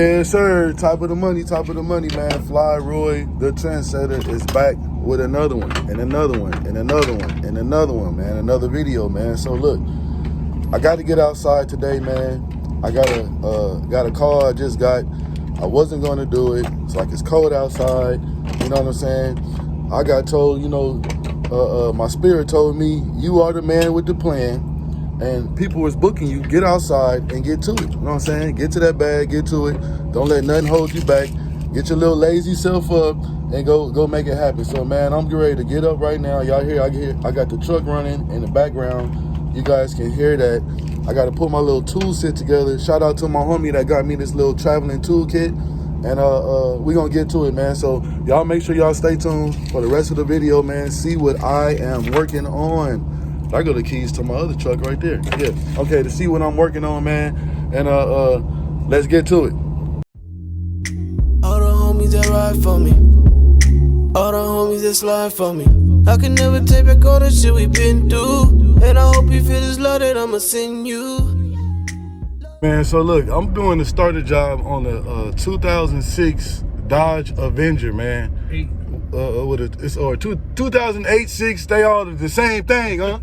Yes, sir. Top of the money, man. Fly Roy, the trendsetter, is back with another one, and another one, and another one, and another one, man. Another video, man. So look, I got to get outside today, man. I got a call I just got. I wasn't going to do it. It's like it's cold outside. You know what I'm saying? I got told, my spirit told me, you are the man with the plan. And people was booking you, get outside and get to it. You know what I'm saying? Get to that bag, get to it. Don't let nothing hold you back. Get your little lazy self up and go make it happen. So, man, I'm ready to get up right now. Y'all hear, I got the truck running in the background. You guys can hear that. I got to put my little tool set together. Shout out to my homie that got me this little traveling toolkit. And we going to get to it, man. So, y'all make sure y'all stay tuned for the rest of the video, man. See what I am working on. I got the keys to my other truck right there. Yeah. Okay, to see what I'm working on, man. And let's get to it. All the homies that ride for me. All the homies that slide for me. I can never take back all the shit we been through. And I hope you feel this love that I'ma send you. Man, so look, I'm doing the starter job on the 2006 Dodge Avenger, man. It's 2008, 6, they all the same thing, huh?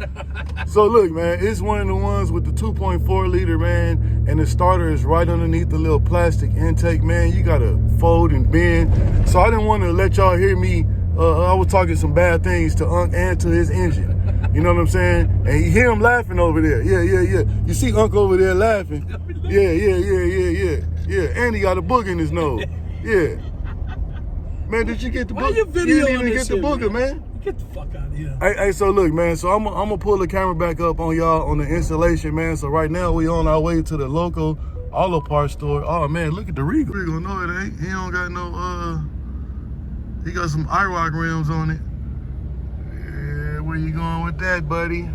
So look, man, it's one of the ones with the 2.4 liter, man, and the starter is right underneath the little plastic intake, man. You gotta fold and bend. So I didn't want to let y'all hear me. I was talking some bad things to Unc and to his engine. You know what I'm saying? And you hear him laughing over there. Yeah. You see Unc over there laughing. Yeah. And he got a booger in his nose. Yeah. Man, did you get the booger? You didn't even get the booger, man. Get the fuck out of here. Hey, so look, man. So I'm gonna pull the camera back up on y'all on the installation, man. So right now we on our way to the local auto parts store. Oh man, look at the Regal. Regal, no it ain't. He don't got no. He got some IROC rims on it. Yeah, where you going with that, buddy?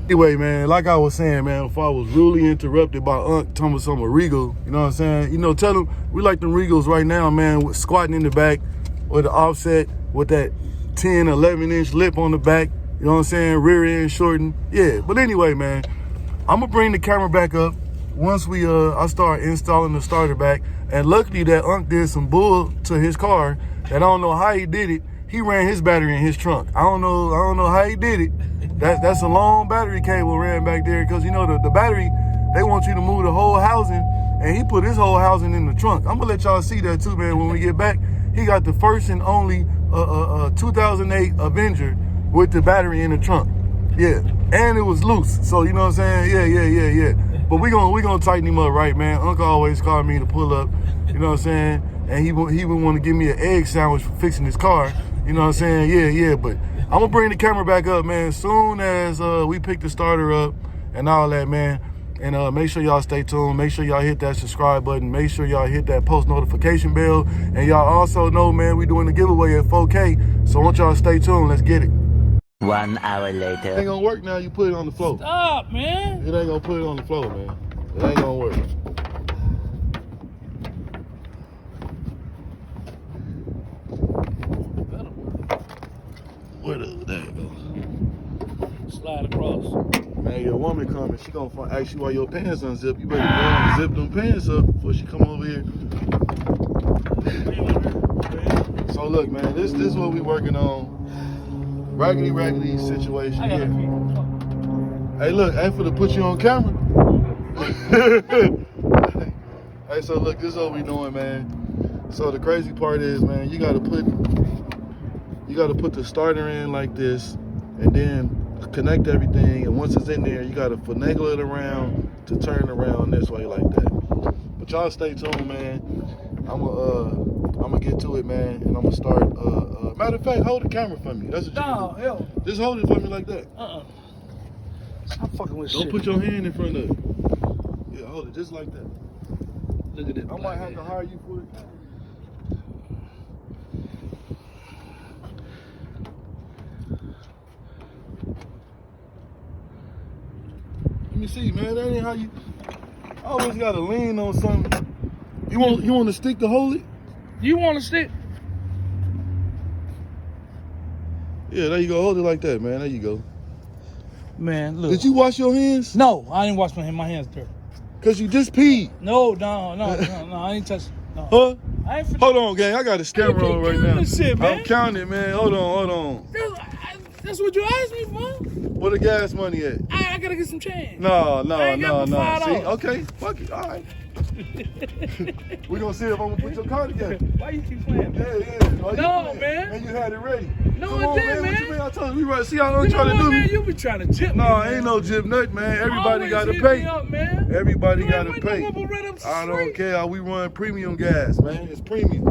Anyway, man, like I was saying, man, if I was rudely interrupted by Unc talking about some Regal, you know what I'm saying? Tell him we like them Regals right now, man, with squatting in the back with the offset with that 10, 11-inch lip on the back, you know what I'm saying? Rear end shortened. Yeah, but anyway, man, I'm going to bring the camera back up once I start installing the starter back. And luckily that Unc did some bull to his car that I don't know how he did it. He ran his battery in his trunk. I don't know how he did it. That's a long battery cable ran back there because, the battery, they want you to move the whole housing, and he put his whole housing in the trunk. I'm going to let y'all see that too, man, when we get back. He got the first and only 2008 Avenger with the battery in the trunk. Yeah, and it was loose. So, you know what I'm saying? Yeah. But we gonna tighten him up, right, man? Uncle always called me to pull up, you know what I'm saying? And he would want to give me an egg sandwich for fixing his car. You know what I'm saying? Yeah, but I'm going to bring the camera back up, man, as soon as we pick the starter up and all that, man. And make sure y'all stay tuned. Make sure y'all hit that subscribe button. Make sure y'all hit that post notification bell. And y'all also know, man, we doing the giveaway at 4K. So I want y'all to stay tuned. Let's get it. 1 hour later. It ain't going to work now. You put it on the floor. Stop, man. It ain't going to put it on the floor, man. It ain't going to work. Where there you go. Slide across. Man, your woman coming, she gonna ask you why your pants unzipped. You better go and zip them pants up before she come over here. So look, man, this is what we working on. Raggedy situation here. Hey, look, I ain't finna put you on camera. Hey, so look, this is what we doing, man. So the crazy part is, man, you gotta put the starter in like this and then connect everything, and once it's in there, you gotta finagle it around to turn around this way like that. But y'all stay tuned, man. I'm gonna get to it, man, and I'm gonna start. Matter of fact, hold the camera for me. That's what you do. Hell. Just hold it for me like that. I'm fucking with Don't shit. put your hand in front of it. Yeah, hold it just like that. Look at it. I might have to hire you for it. Let me see, man. That ain't how you. I always gotta lean on something. You want to stick to hold it? You want to stick? Yeah, there you go. Hold it like that, man. There you go. Man, look. Did you wash your hands? No, I didn't wash my hands. My hands dirty. Cause you just peed. No, I ain't touching. No. Huh? I ain't finna. Hold on, gang. I got a scam roll right now. This shit, man. I'm counting, man. Hold on. That's what you asked me for. Where the gas money at? I gotta get some change. No. I ain't got See, $5. okay, fuck it. All right. We gonna see if I'm gonna put your car together. Why you keep playing? Yeah. No, man. And you had it ready. No, Come I on, didn't, What you man. mean? I told you we right. See how don't You try know to what, do man? me. You be trying to tip me. No, man. ain't no jib nut, man. Everybody Always gotta hit pay. me up, man. Everybody You ain't gotta went no pay. rubber right up the I don't street. care. We run premium gas, man. It's premium.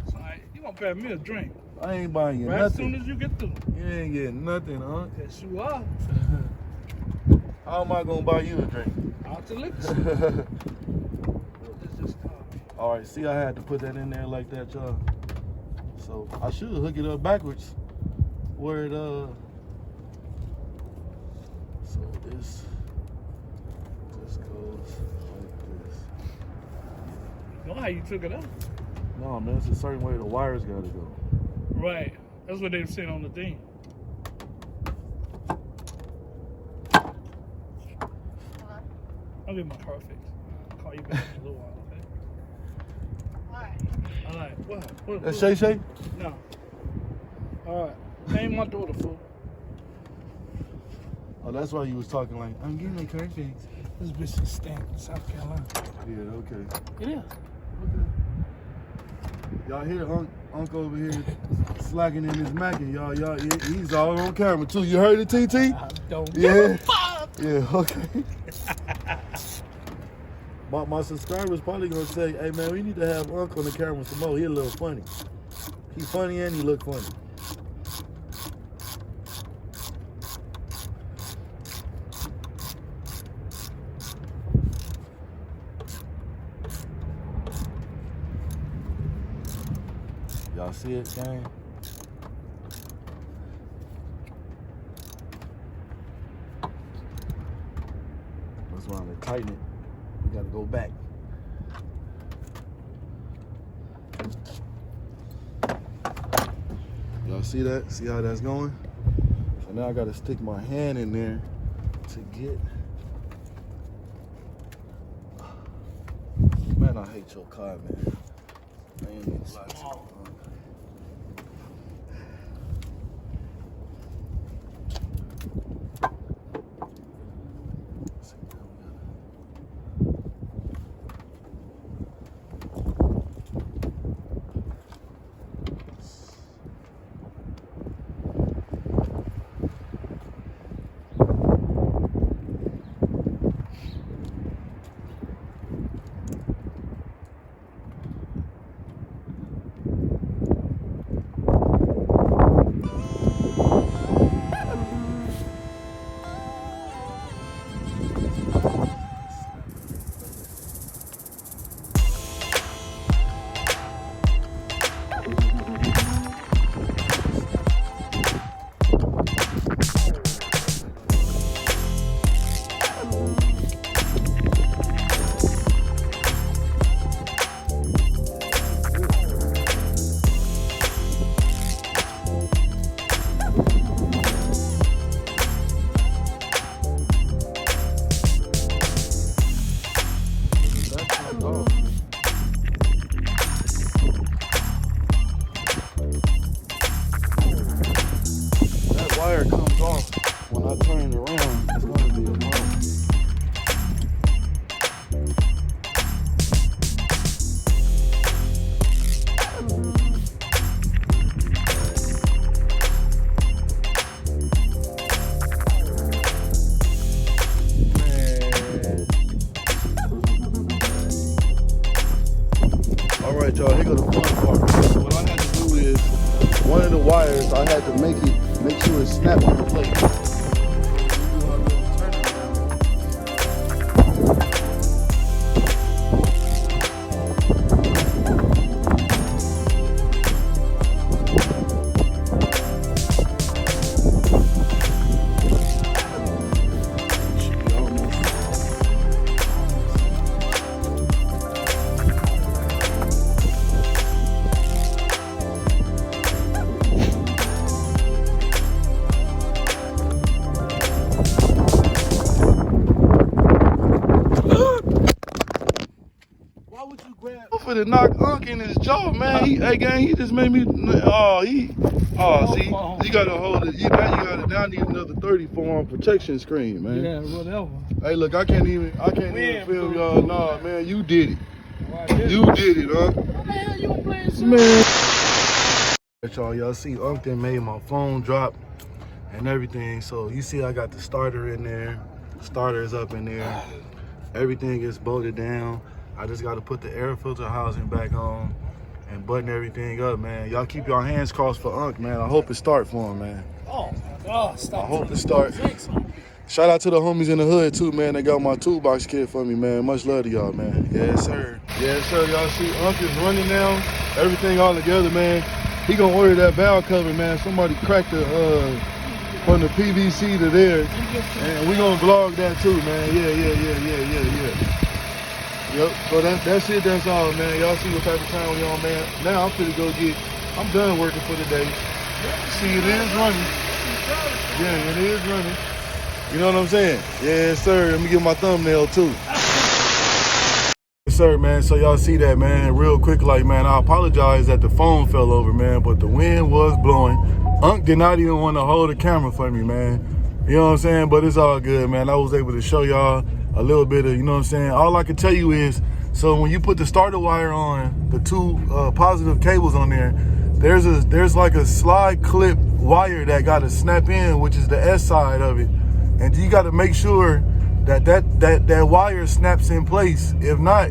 It's all right. You gonna pay me a drink I ain't buying you right as soon nothing. as you get through. You ain't getting nothing, huh? Yes, you are. How am I gonna buy you a drink? Out to liquor store. Let's just call me. All right, see, I had to put that in there like that, y'all. So I should hook it up backwards. Where it so this goes like this. You know how you took it out? No, man, it's a certain way the wires gotta go. Right. That's what they were saying on the thing. I'll get my car fixed. I'll call you back in a little while, okay? All right. What? That's Shay Shay? No. All right. Name my daughter, fool. Oh, that's why you was talking like, I'm getting my car fixed. This bitch is stamped in South Carolina. Yeah, okay. It is. Okay. Y'all hear Unc over here slacking in his macking, y'all. He's all on camera too. You heard it, TT? I don't give Yeah. a fuck. Yeah, okay. My subscribers probably gonna say, hey man, we need to have Unc on the camera some more. He a little funny. He funny and he look funny. Y'all see it, gang? That's why I'm tighten it. We gotta go back. Y'all see that? See how that's going? So now I gotta stick my hand in there to get. Man, I hate your car, man. I ain't even lie to you. That wire comes off when I turn it around. It's gonna be a problem. All right, y'all, here go the fun part. What I had to do is, one of the wires, I had to make sure it snapped on the plate. would you grab? I'm finna knock Unc in his jaw, man. Hey, gang, he just made me. See, you gotta hold it. Now I need another 30 for my protection screen, man. Yeah, whatever. Hey, look, I can't even film y'all. Nah, man, you did it. You did it, huh? What the hell you playing, Man. Y'all see Unc done made my phone drop and everything. So you see I got the starter in there. Starter is up in there. Everything is bolted down. I just got to put the air filter housing back on and button everything up, man. Y'all keep your hands crossed for Unc, man. I hope it start for him, man. Oh my God, stop. I hope it start. Shout out to the homies in the hood too, man. They got my toolbox kit for me, man. Much love to y'all, man. Yes, sir. Yes, sir. Y'all see Unc is running now. Everything all together, man. He gonna order that valve cover, man. Somebody cracked the from the PVC to there, and we gonna vlog that too, man. Yeah. Yep. So that's it. That's all, man. Y'all see what type of time we on, man. Now I'm finna go get. I'm done working for the day. See, it is running. Yeah, it is running. You know what I'm saying? Yes, sir. Let me get my thumbnail too. Yes, sir, man. So y'all see that, man. Real quick, like, man, I apologize that the phone fell over, man, but the wind was blowing. Unc did not even want to hold the camera for me, man. You know what I'm saying? But it's all good, man. I was able to show y'all a little bit of, you know what I'm saying? All I can tell you is, so when you put the starter wire on, the two positive cables on there, there's like a slide clip wire that got to snap in, which is the S side of it. And you got to make sure that wire snaps in place. If not,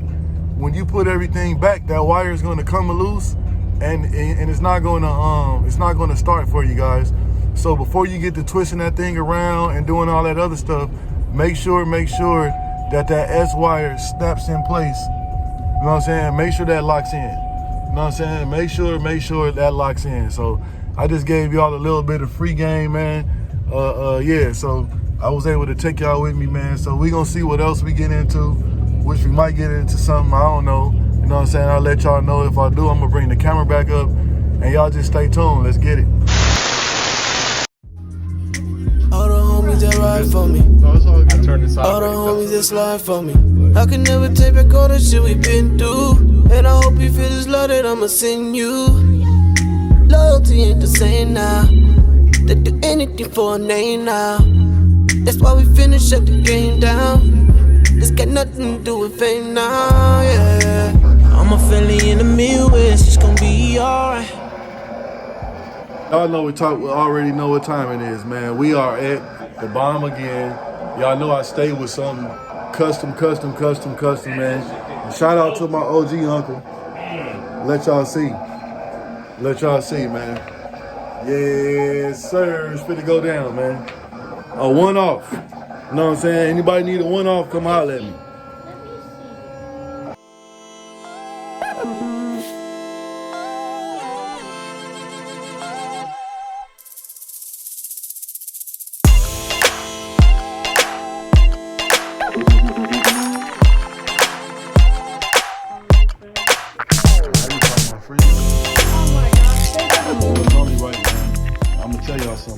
when you put everything back, that wire is going to come loose, and it's not going to start for you guys. So before you get to twisting that thing around and doing all that other stuff, make sure that S wire snaps in place. You know what I'm saying? Make sure that locks in. You know what I'm saying? Make sure that locks in. So I just gave y'all a little bit of free game, man. Yeah, so I was able to take y'all with me, man. So we gonna see what else we get into, which we might get into something, I don't know. You know what I'm saying? I'll let y'all know. If I do, I'm gonna bring the camera back up, and y'all just stay tuned. Let's get it. All the homies that ride for me. All the homies that slide for me. I can never take back all the shit we been through. And I hope you feel this love that I'ma send you. Loyalty ain't the same now. They do anything for a name now. That's why we finna shut the game down. This got nothing to do with fame now, yeah. I'm a feeling in the Midwest, it's gonna be alright. Y'all know we already know what time it is, man. We are at the bomb again. Y'all know I stay with something custom, man. And shout out to my OG uncle. Let y'all see, man. Yes, sir. It's finna go down, man. A one-off. You know what I'm saying? Anybody need a one-off, come holler at me.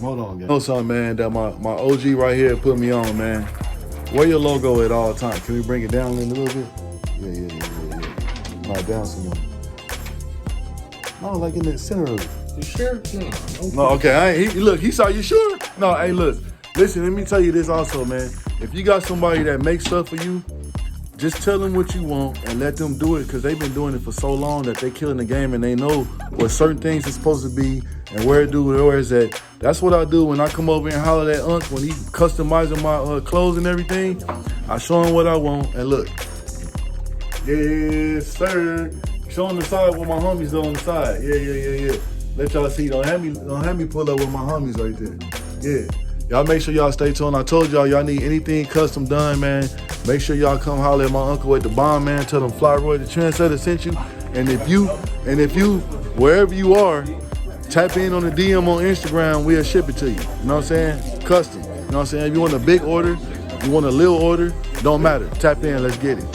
Hold on, guys. You know something, man, that my OG right here put me on, man. Wear your logo at all times. Can we bring it down a little bit? Yeah. No, down some more. No, like in the center of it. You sure? No, okay. Look, he saw you sure? No, hey, look. Listen, let me tell you this also, man. If you got somebody that makes stuff for you, just tell them what you want and let them do it, because they've been doing it for so long that they killing the game and they know what certain things are supposed to be and where it's at. That's what I do when I come over and holler at Unc when he customizing my clothes and everything. I show him what I want, and look. Yes, sir. Show him the side with my homies on the side. Yeah. Let y'all see. Don't have me pull up with my homies right there. Yeah. Y'all make sure y'all stay tuned. I told y'all need anything custom done, man. Make sure y'all come holler at my uncle at the bomb, man. Tell them Fly Roy the Trendsetter sent you. And if you, wherever you are, tap in on the DM on Instagram, we'll ship it to you. You know what I'm saying? Custom. You know what I'm saying? If you want a big order, you want a little order, don't matter. Tap in, let's get it.